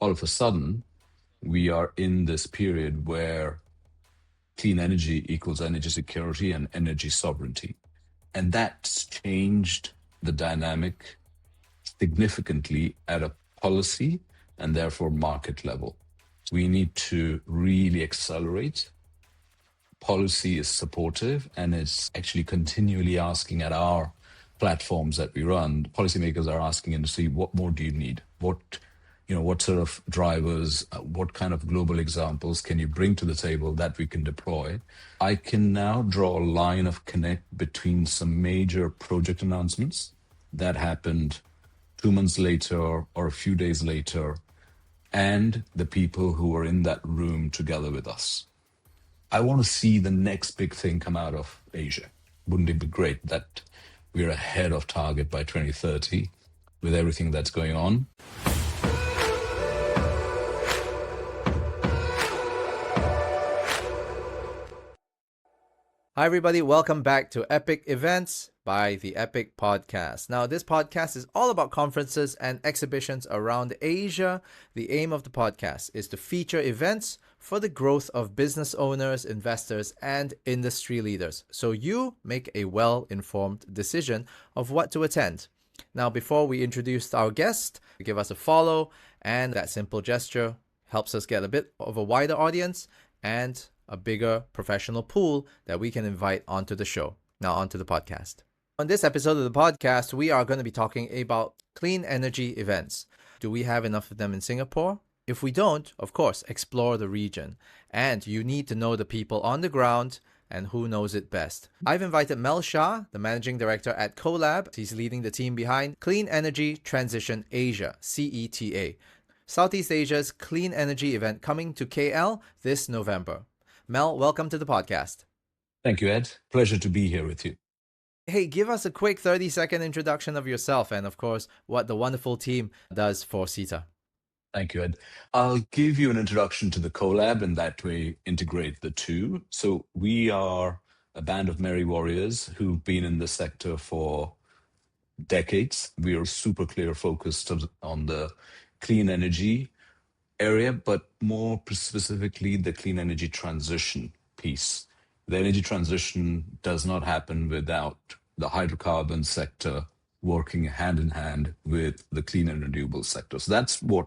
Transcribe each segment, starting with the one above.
all of a sudden, we are in this period where clean energy equals energy security and energy sovereignty. And that's changed the dynamic significantly at a policy and therefore market level. We need to really accelerate. Policy is supportive and it's actually continually asking at our platforms that we run. Policymakers are asking industry, what more do you need? What sort of drivers, what kind of global examples can you bring to the table that we can deploy? I can now draw a line of connect between some major project announcements that happened 2 months later or a few days later, and the people who were in that room together with us. I want to see the next big thing come out of Asia. Wouldn't it be great that we're ahead of target by 2030 with everything that's going on? Hi everybody, welcome back to EP.IC Events by the EP.IC Podcast. Now this podcast is all about conferences and exhibitions around Asia. The aim of the podcast is to feature events for the growth of business owners, investors, and industry leaders, so you make a well-informed decision of what to attend. Now before we introduce our guest, give us a follow, and that simple gesture helps us get a bit of a wider audience and a bigger professional pool that we can invite onto the show. Now onto the podcast. On this episode of the podcast, we are going to be talking about clean energy events. Do we have enough of them in Singapore? If we don't, of course, explore the region. And you need to know the people on the ground and who knows it best. I've invited Mel Shah, the Managing Director at CoLab. He's leading the team behind Clean Energy Transition Asia, CETA, Southeast Asia's clean energy event coming to KL this November. Mel, welcome to the podcast. Thank you, Ed. Pleasure to be here with you. Hey, give us a quick 30-second introduction of yourself and, of course, what the wonderful team does for CETA. Thank you, Ed. I'll give you an introduction to the CoLab and that way integrate the two. So we are a band of merry warriors who've been in the sector for decades. We are super clear focused on the clean energy area, but more specifically the clean energy transition piece. The energy transition does not happen without the hydrocarbon sector working hand in hand with the clean and renewable sector. So that's what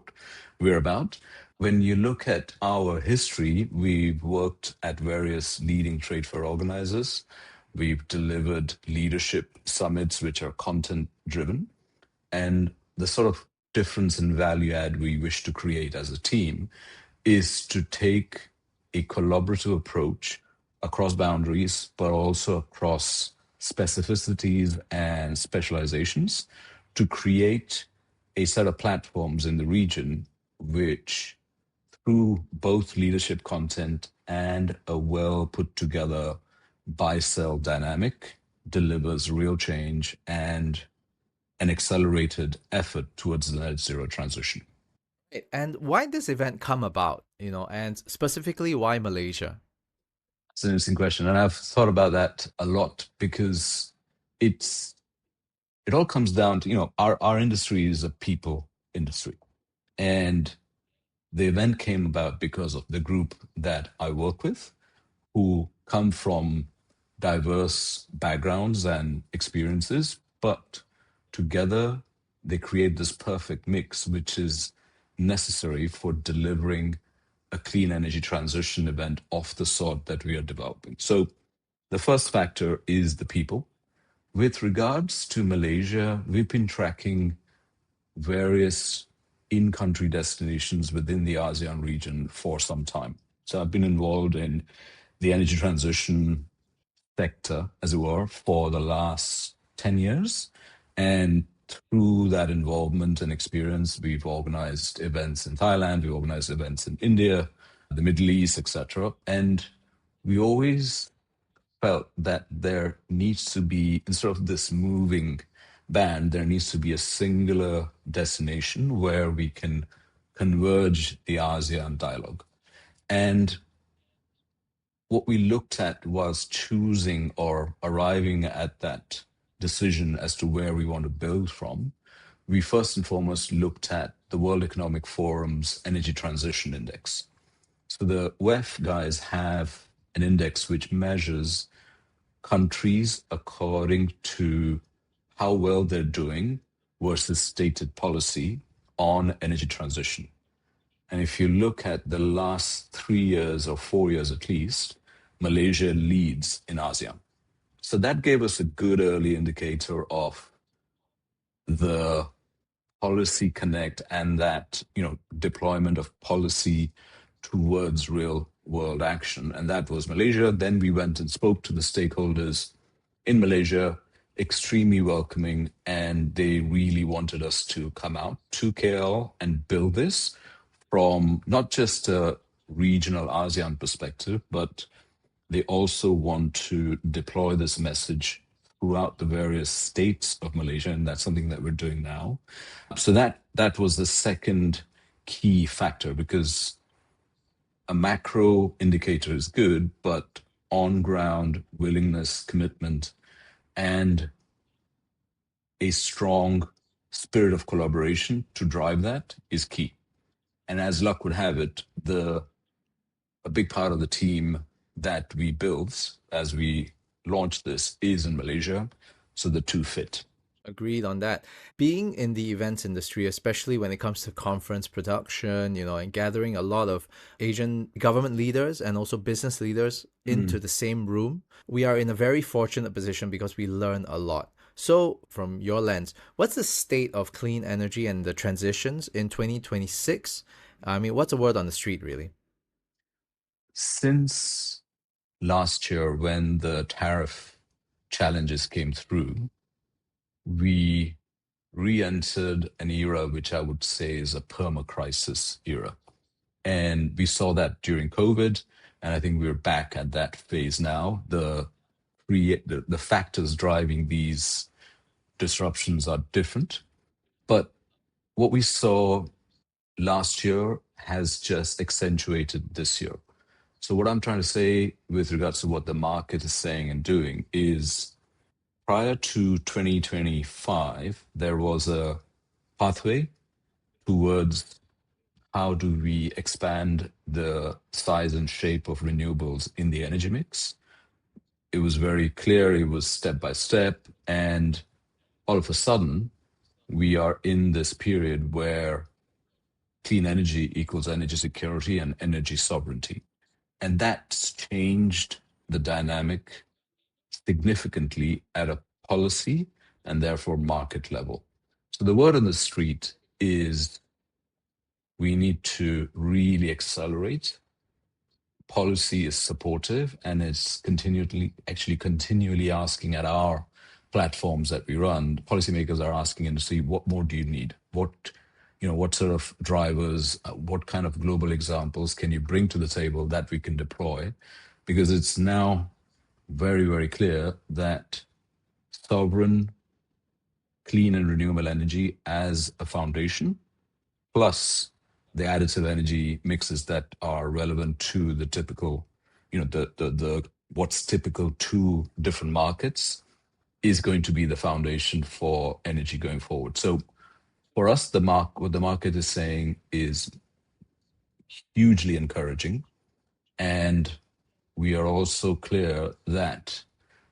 we're about. When you look at our history, we've worked at various leading trade fair organizers. We've delivered leadership summits, which are content driven. And the sort of difference in value add we wish to create as a team is to take a collaborative approach across boundaries, but also across specificities and specializations to create a set of platforms in the region which, through both leadership content and a well put together buy-sell dynamic, delivers real change and an accelerated effort towards the net zero transition. And why did this event come about, and specifically why Malaysia? It's an interesting question. And I've thought about that a lot because it all comes down to, our industry is a people industry. And the event came about because of the group that I work with who come from diverse backgrounds and experiences, but together, they create this perfect mix, which is necessary for delivering a clean energy transition event of the sort that we are developing. So the first factor is the people. With regards to Malaysia, we've been tracking various in-country destinations within the ASEAN region for some time. So I've been involved in the energy transition sector, as it were, for the last 10 years. And through that involvement and experience, we've organized events in Thailand, we've organized events in India, the Middle East, etc. And we always felt that there needs to be, instead of this moving band, there needs to be a singular destination where we can converge the ASEAN dialogue. And what we looked at was choosing or arriving at that decision as to where we want to build from we first and foremost looked at the World Economic Forum's Energy Transition Index. So the WEF guys have an index which measures countries according to how well they're doing versus stated policy on energy transition. And if you look at the last 3 years or 4 years at least, Malaysia leads in ASEAN. So that gave us a good early indicator of the policy connect and that, deployment of policy towards real world action. And that was Malaysia. Then we went and spoke to the stakeholders in Malaysia, extremely welcoming, and they really wanted us to come out to KL and build this from not just a regional ASEAN perspective, but they also want to deploy this message throughout the various states of Malaysia, and that's something that we're doing now. So that was the second key factor, because a macro indicator is good, but on-ground willingness, commitment, and a strong spirit of collaboration to drive that is key. And as luck would have it, a big part of the team that we built as we launched this is in Malaysia. So the two fit. Agreed on that. Being in the events industry, especially when it comes to conference production, and gathering a lot of Asian government leaders and also business leaders into the same room, we are in a very fortunate position because we learn a lot. So from your lens, what's the state of clean energy and the transitions in 2026? I mean, what's the word on the street, really? Since last year, when the tariff challenges came through, we re-entered an era which I would say is a permacrisis era. And we saw that during COVID, and I think we're back at that phase now. The factors driving these disruptions are different, but what we saw last year has just accentuated this year. So what I'm trying to say with regards to what the market is saying and doing is, prior to 2025, there was a pathway towards how do we expand the size and shape of renewables in the energy mix. It was very clear, it was step by step, and all of a sudden, we are in this period where clean energy equals energy security and energy sovereignty. And that's changed the dynamic significantly at a policy and therefore market level. So the word on the street is we need to really accelerate. Policy is supportive and is continually asking at our platforms that we run. Policymakers are asking industry, what more do you need? What sort of drivers, what kind of global examples can you bring to the table that we can deploy? Because it's now very, very clear that sovereign, clean and renewable energy as a foundation, plus the additive energy mixes that are relevant to the typical, the what's typical to different markets, is going to be the foundation for energy going forward. So for us, what the market is saying is hugely encouraging. And we are also clear that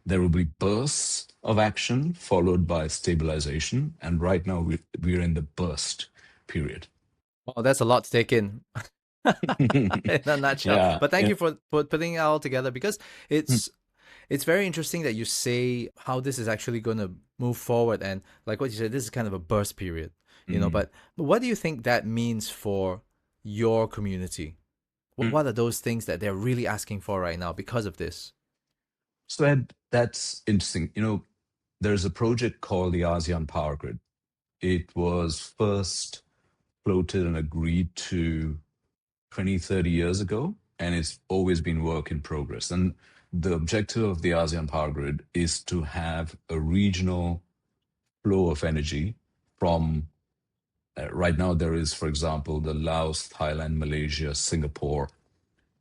there will be bursts of action followed by stabilization. And right now we're in the burst period. Well, that's a lot to take in in a nutshell. Yeah, But thank yeah. you for putting it all together, because it's very interesting that you say how this is actually going to move forward. And like what you said, this is kind of a burst period, but what do you think that means for your community? What are those things that they're really asking for right now because of this? So Ed, that's interesting. There's a project called the ASEAN Power Grid. It was first floated and agreed to 20, 30 years ago, and it's always been work in progress. And the objective of the ASEAN Power Grid is to have a regional flow of energy from, right now there is, for example, the Laos, Thailand, Malaysia, Singapore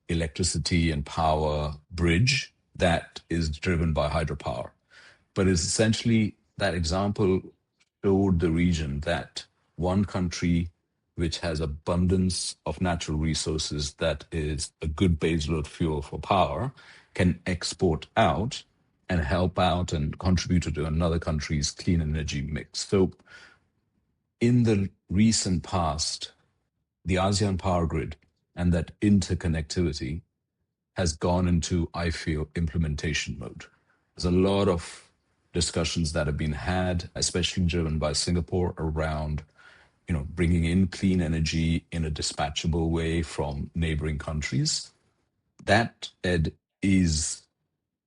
electricity and power bridge that is driven by hydropower. But it's essentially that example showed the region that one country which has abundance of natural resources that is a good baseload fuel for power can export out and help out and contribute to another country's clean energy mix. So in the recent past, the ASEAN Power Grid and that interconnectivity has gone into, I feel, implementation mode. There's a lot of discussions that have been had, especially driven by Singapore, around bringing in clean energy in a dispatchable way from neighboring countries. That, Ed, is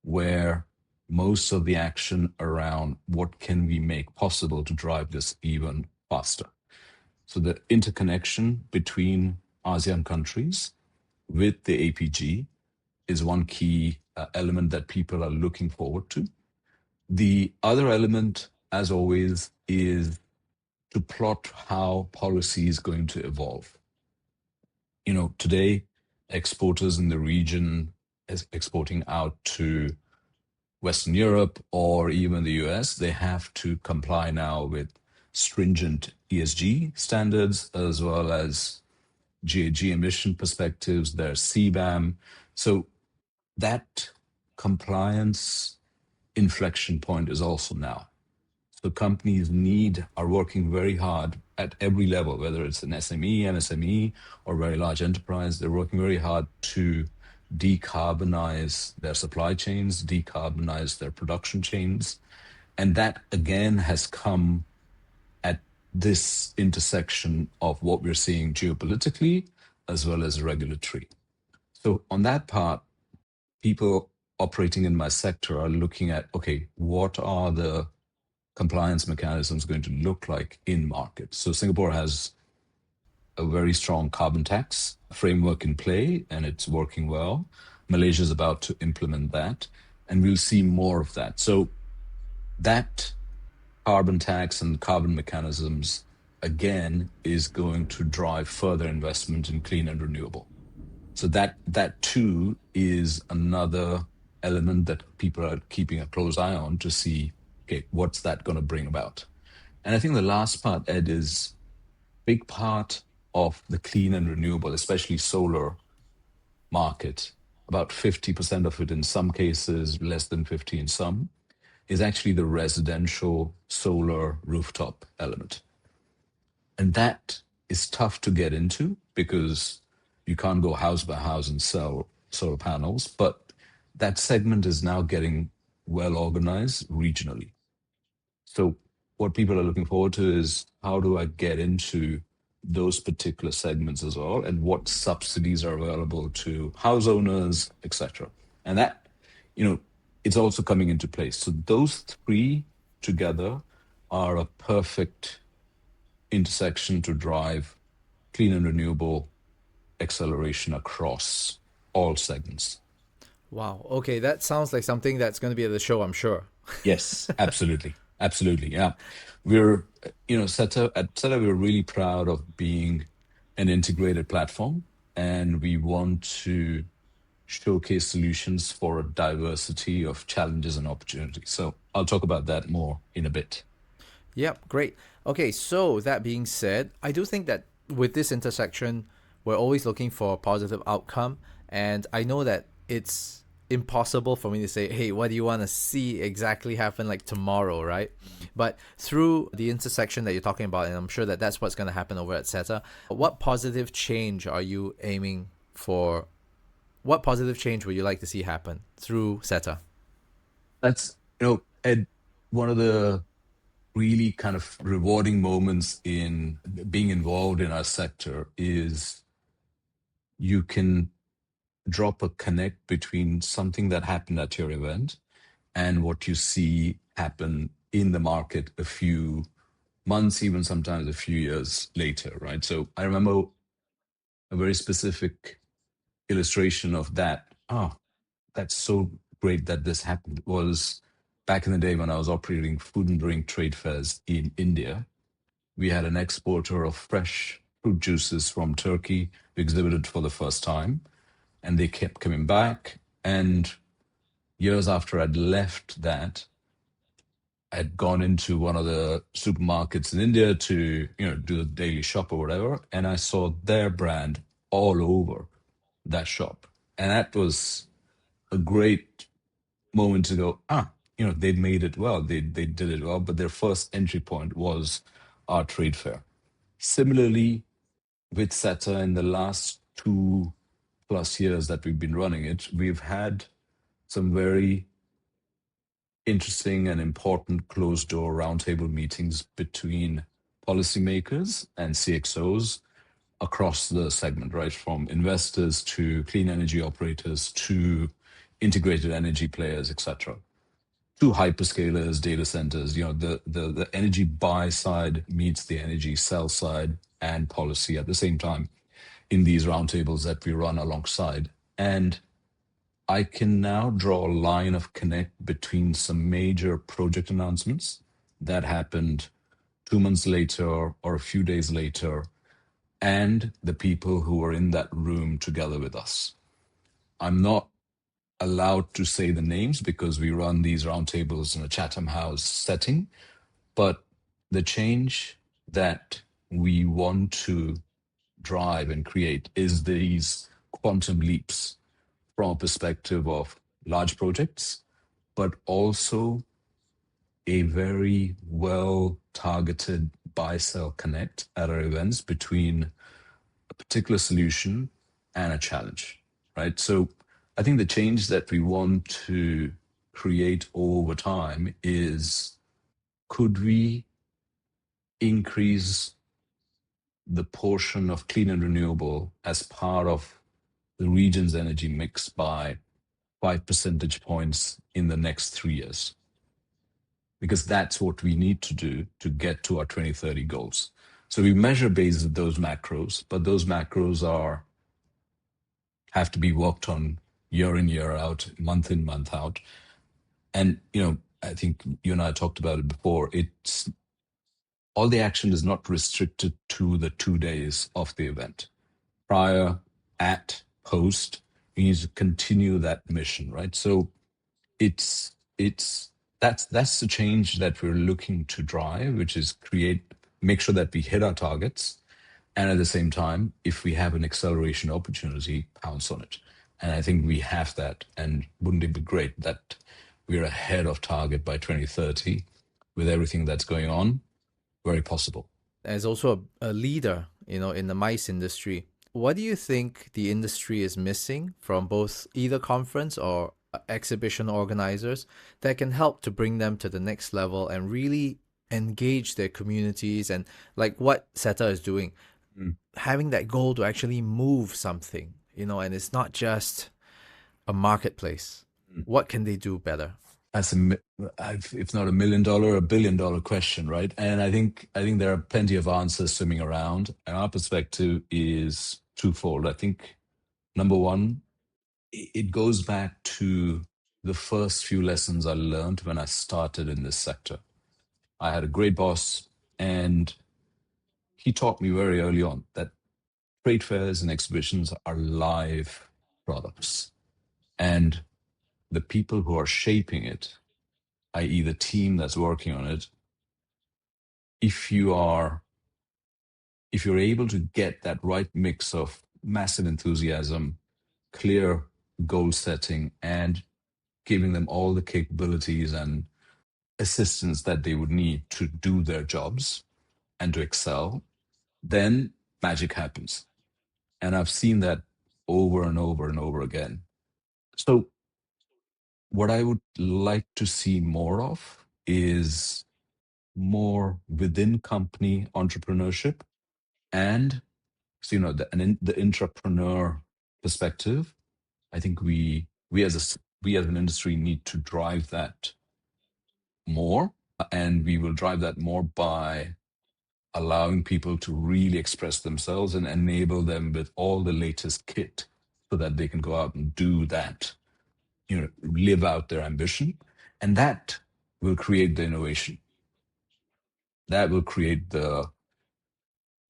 where most of the action around what can we make possible to drive this even faster. So the interconnection between ASEAN countries with the APG is one key element that people are looking forward to. The other element, as always, is to plot how policy is going to evolve. Today, exporters in the region exporting out to Western Europe or even the US, they have to comply now with stringent ESG standards as well as GHG emission perspectives. There's CBAM. So that compliance inflection point is also now. So companies are working very hard at every level, whether it's an SME, MSME, or very large enterprise. They're working very hard to decarbonize their supply chains, decarbonize their production chains. And that, again, has come at this intersection of what we're seeing geopolitically as well as regulatory. So on that part, people operating in my sector are looking at, okay, what are the compliance mechanisms going to look like in market? So Singapore has a very strong carbon tax framework in play, and it's working well. Malaysia is about to implement that, and we'll see more of that. So that carbon tax and carbon mechanisms, again, is going to drive further investment in clean and renewable. So that too is another element that people are keeping a close eye on to see, okay, what's that going to bring about? And I think the last part, Ed, is big part of the clean and renewable, especially solar market, about 50% of it in some cases, less than 50 in some, is actually the residential solar rooftop element. And that is tough to get into because you can't go house by house and sell solar panels, but that segment is now getting well organized regionally. So what people are looking forward to is, how do I get into those particular segments as well, and what subsidies are available to house owners, etc. And that, it's also coming into place. So those three together are a perfect intersection to drive clean and renewable acceleration across all segments. Wow. Okay, that sounds like something that's going to be at the show, I'm sure. Yes, absolutely. Absolutely. Yeah. We're, CETA, at CETA, we're really proud of being an integrated platform, and we want to showcase solutions for a diversity of challenges and opportunities. So I'll talk about that more in a bit. Yep, great. Okay, so that being said, I do think that with this intersection, we're always looking for a positive outcome. And I know that it's impossible for me to say, hey, what do you want to see exactly happen like tomorrow, right? But through the intersection that you're talking about, and I'm sure that that's what's going to happen over at CETA, what positive change are you aiming for? What positive change would you like to see happen through CETA? That's, Ed, one of the really kind of rewarding moments in being involved in our sector is you can drop a connect between something that happened at your event and what you see happen in the market a few months, even sometimes a few years later, right? So I remember a very specific illustration of that. Oh, that's so great that this happened, was back in the day when I was operating food and drink trade fairs in India. We had an exporter of fresh fruit juices from Turkey who exhibited for the first time, and they kept coming back. And years after I'd left that, I'd gone into one of the supermarkets in India to, do the daily shop or whatever, and I saw their brand all over that shop. And that was a great moment to go, they made it well. They did it well, but their first entry point was our trade fair. Similarly, with CETA in the last 2+ years that we've been running it, we've had some very interesting and important closed door roundtable meetings between policymakers and CXOs across the segment, right? From investors to clean energy operators to integrated energy players, etc. To hyperscalers, data centers, the energy buy side meets the energy sell side and policy at the same time in these roundtables that we run alongside. And I can now draw a line of connect between some major project announcements that happened 2 months later or a few days later, and the people who were in that room together with us. I'm not allowed to say the names because we run these roundtables in a Chatham House setting, but the change that we want to drive and create is these quantum leaps from a perspective of large projects, but also a very well targeted buy sell connect at our events between a particular solution and a challenge, right? So I think the change that we want to create over time is, could we increase the portion of clean and renewable as part of the region's energy mix by 5 percentage points in the next 3 years? Because that's what we need to do to get to our 2030 goals. So we measure based on those macros, but those macros have to be worked on year in, year out, month in, month out. And, I think you and I talked about it before. It's all the action is not restricted to the 2 days of the event. Prior, at, post, we need to continue that mission, right? So that's the change that we're looking to drive, which is make sure that we hit our targets, and at the same time, if we have an acceleration opportunity, pounce on it. And I think we have that. And wouldn't it be great that we're ahead of target by 2030 with everything that's going on? Very possible. As also a leader, in the MICE industry, what do you think the industry is missing from both either conference or exhibition organizers that can help to bring them to the next level and really engage their communities, and like what CETA is doing, having that goal to actually move something, and it's not just a marketplace. What can they do better? That's if not $1 million, $1 billion question, right? And I think there are plenty of answers swimming around, and our perspective is twofold. I think number one, it goes back to the first few lessons I learned when I started in this sector. I had a great boss, and he taught me very early on that trade fairs and exhibitions are live products. And the people who are shaping it, i.e. the team that's working on it, if you're able to get that right mix of massive enthusiasm, clear goal setting, and giving them all the capabilities and assistance that they would need to do their jobs and to excel, then magic happens. And I've seen that over and over and over again. So what I would like to see more of is more within company entrepreneurship, and so, the entrepreneur perspective. I think we as an industry need to drive that more, and we will drive that more by allowing people to really express themselves and enable them with all the latest kit so that they can go out and do that, live out their ambition. And that will create the innovation. That will create the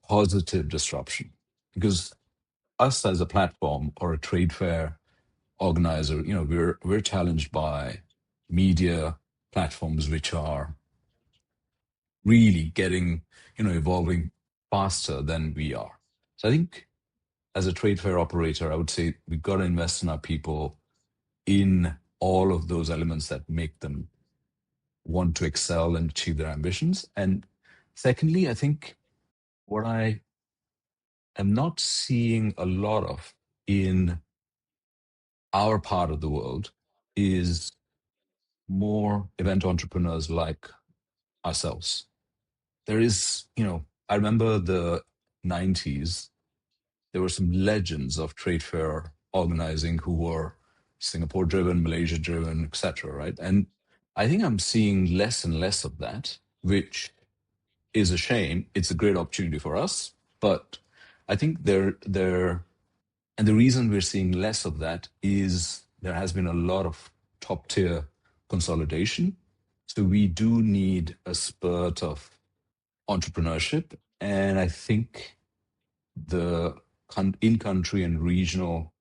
positive disruption. Because us as a platform or a trade fair organizer, we're challenged by media platforms which are really getting, evolving faster than we are. So I think as a trade fair operator, I would say we've got to invest in our people in all of those elements that make them want to excel and achieve their ambitions. And secondly, I think what I am not seeing a lot of in our part of the world is more event entrepreneurs like ourselves. There is, I remember the 90s, there were some legends of trade fair organizing who were Singapore driven, Malaysia driven, etc. Right. And I think I'm seeing less and less of that, which is a shame. It's a great opportunity for us, but I think and the reason we're seeing less of that is there has been a lot of top tier consolidation. So we do need a spurt of entrepreneurship. And I think the in-country and regional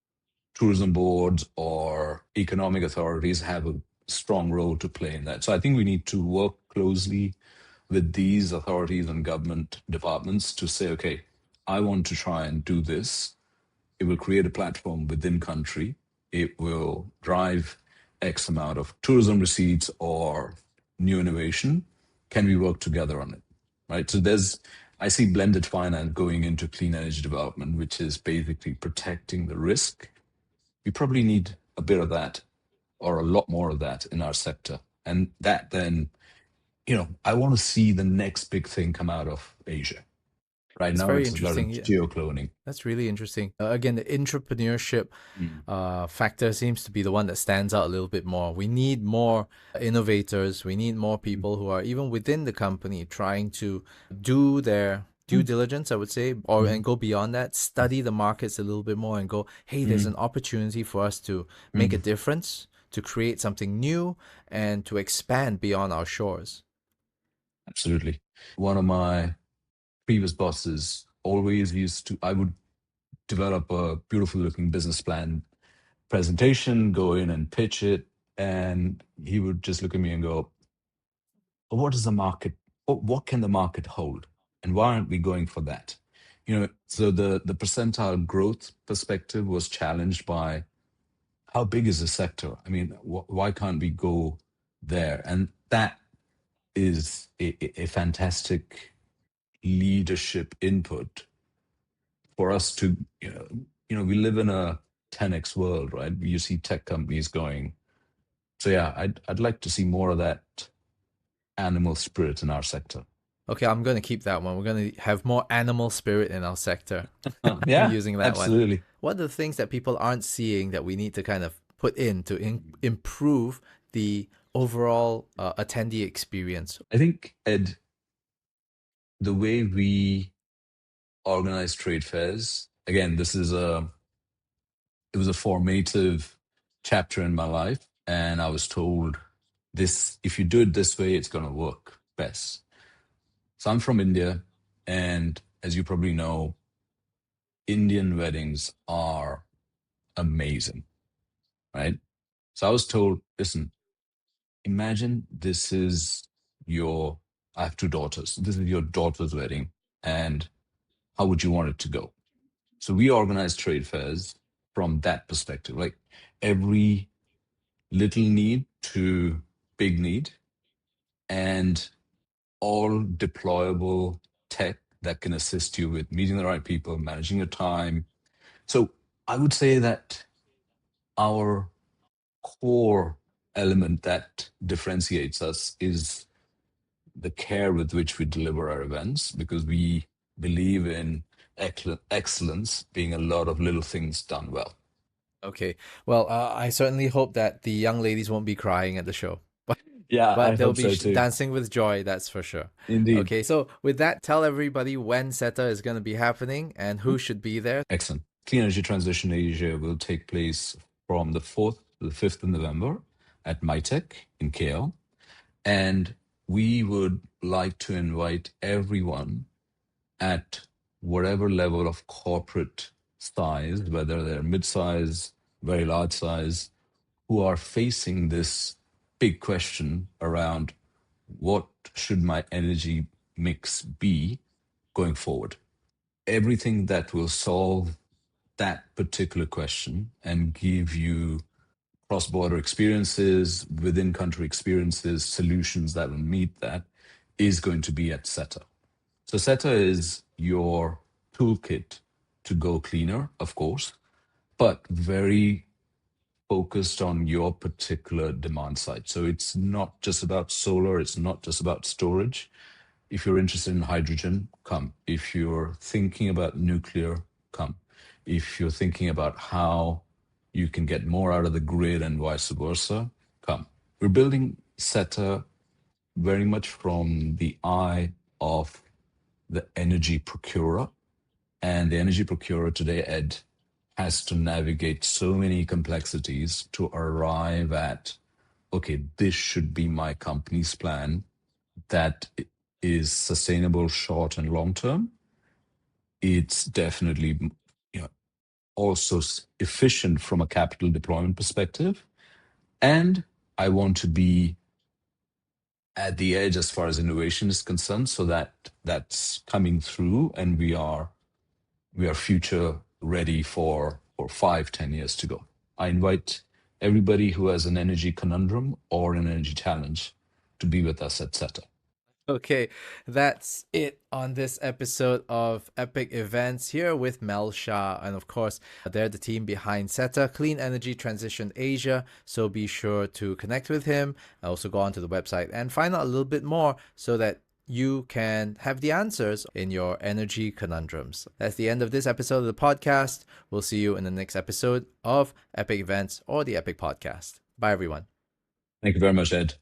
tourism boards or economic authorities have a strong role to play in that. So I think we need to work closely with these authorities and government departments to say, okay, I want to try and do this. It will create a platform within country. It will drive X amount of tourism receipts or new innovation. Can we work together on it? Right. So I see blended finance going into clean energy development, which is basically protecting the risk. We probably need a bit of that or a lot more of that in our sector. And that then, I want to see the next big thing come out of Asia. Right It's now, very it's a lot of interesting. Yeah. geo-cloning. That's really interesting. Again, the entrepreneurship factor seems to be the one that stands out a little bit more. We need more innovators. We need more people who are even within the company trying to do their due diligence, I would say, and go beyond that, study the markets a little bit more and go, hey, there's an opportunity for us to make a difference, to create something new, and to expand beyond our shores. Absolutely. One of my previous bosses always I would develop a beautiful looking business plan presentation, go in and pitch it. And he would just look at me and go, what is the market? What can the market hold? And why aren't we going for that? So the percentile growth perspective was challenged by how big is the sector? I mean, why can't we go there? And that is a fantastic leadership input for us to, we live in a 10x world, right? You see tech companies going. So yeah, I'd like to see more of that animal spirit in our sector. Okay, I'm going to keep that one. We're going to have more animal spirit in our sector. Yeah, using that absolutely. one. What are the things that people aren't seeing that we need to kind of put in to improve the overall attendee experience? I think, Ed, the way we organize trade fairs, again, it was a formative chapter in my life. And I was told if you do it this way, it's going to work best. So I'm from India. And as you probably know, Indian weddings are amazing, right? So I was told, listen, imagine I have two daughters. This is your daughter's wedding. And how would you want it to go? So we organize trade fairs from that perspective, like every little need to big need, and all deployable tech that can assist you with meeting the right people, managing your time. So I would say that our core element that differentiates us is the care with which we deliver our events, because we believe in excellence being a lot of little things done well. Okay. Well, I certainly hope that the young ladies won't be crying at the show. Yeah, I But they'll hope be so too. dancing with joy, that's for sure. Indeed. Okay, so with that, tell everybody when CETA is going to be happening and who should be there. Excellent. Clean Energy Transition Asia will take place from the 4th to the 5th of November at MITEC in KL. And we would like to invite everyone at whatever level of corporate size, whether they're mid-size, very large size, who are facing this big question around what should my energy mix be going forward. Everything that will solve that particular question and give you cross-border experiences, within-country experiences, solutions that will meet that is going to be at CETA. So CETA is your toolkit to go cleaner, of course, but very focused on your particular demand side. So it's not just about solar, it's not just about storage. If you're interested in hydrogen, come. If you're thinking about nuclear, come. If you're thinking about how you can get more out of the grid and vice versa, come. We're building CETA very much from the eye of the energy procurer. And the energy procurer today, Ed, has to navigate so many complexities to arrive at, okay, this should be my company's plan that is sustainable short and long term. It's definitely, you know, also efficient from a capital deployment perspective. And I want to be at the edge as far as innovation is concerned, so that that's coming through and we are future ready for 5-10 years to go. I invite everybody who has an energy conundrum or an energy challenge to be with us at CETA. Okay, that's it on this episode of Epic Events here with Mel Shah. And of course, they're the team behind CETA, Clean Energy Transition Asia. So be sure to connect with him. Also go onto the website and find out a little bit more so that you can have the answers in your energy conundrums. That's the end of this episode of the podcast. We'll see you in the next episode of Epic Events or the Epic Podcast. Bye, everyone. Thank you very much, Ed.